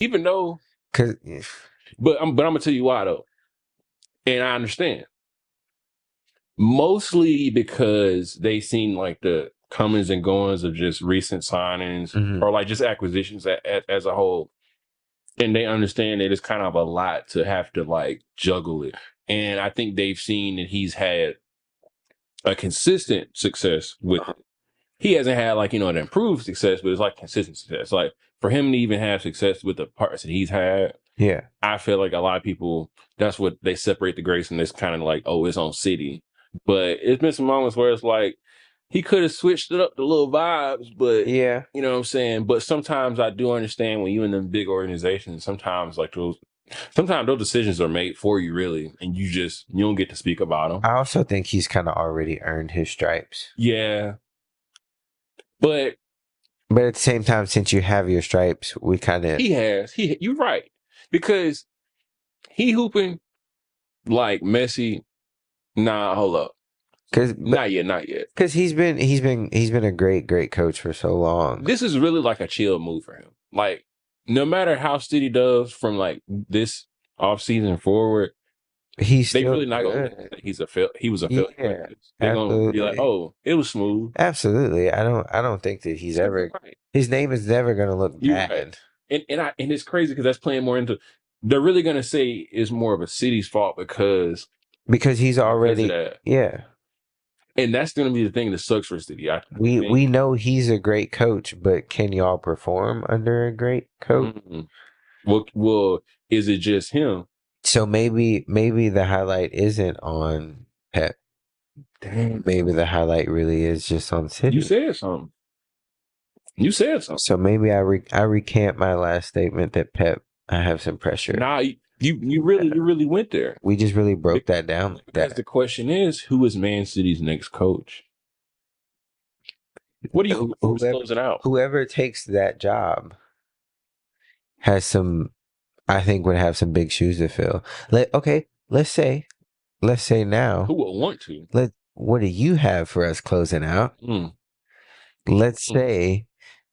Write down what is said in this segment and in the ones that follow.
even though, Because but I'm gonna tell you why though, and I understand. Mostly because they seen like the comings and goings of just recent signings or like just acquisitions as a whole. And they understand that it's kind of a lot to have to like juggle it. And I think they've seen that he's had a consistent success with it. He hasn't had like, an improved success, but it's like consistent success. Like for him to even have success with the parts that he's had, yeah, I feel like a lot of people, that's what they separate the greats, and it's kind of like, oh, it's on City. But it's been some moments where it's like he could have switched it up the little vibes, but yeah. you know what I'm saying? But sometimes I do understand when you in them big organizations, sometimes those decisions are made for you really, and you don't get to speak about them. I also think he's kind of already earned his stripes. Yeah. But at the same time, since you have your stripes, we kind of you're right. Because he hooping like Messi. Nah, hold up. Not yet. Because he's been a great coach for so long. This is really like a chill move for him. Like, no matter how City does from like this offseason forward, they really not gonna think he was a failure. Yeah, They're gonna be like, oh, it was smooth. Absolutely. I don't think that he's ever Right. his name is never gonna look bad. Right. And it's crazy because that's playing more into. They're really gonna say it's more of a City's fault because he's already yeah. And that's going to be the thing that sucks for City. We know he's a great coach, but can y'all perform under a great coach? Mm-hmm. Well, is it just him? So maybe the highlight isn't on Pep. Damn. Maybe the highlight really is just on City. You said something. So maybe I recant my last statement that Pep, I have some pressure. Nah, you really went there. We just really broke that down. Because the question is, who is Man City's next coach? What do you who's closing out? Whoever takes that job has some, I think, would have some big shoes to fill. Let's say now. Who would want to? What do you have for us closing out? Let's say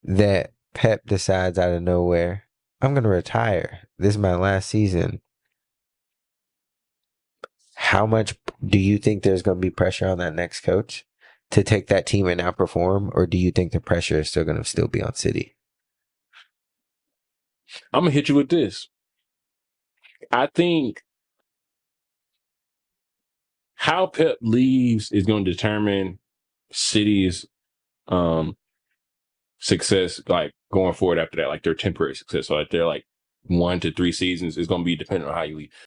that Pep decides out of nowhere, I'm going to retire. This is my last season. How much do you think there's going to be pressure on that next coach to take that team and outperform? Or do you think the pressure is still going to be on City? I'm going to hit you with this. I think how Pep leaves is going to determine City's success, like going forward after that, like their temporary success. So like they're like 1 to 3 seasons is going to be dependent on how you leave.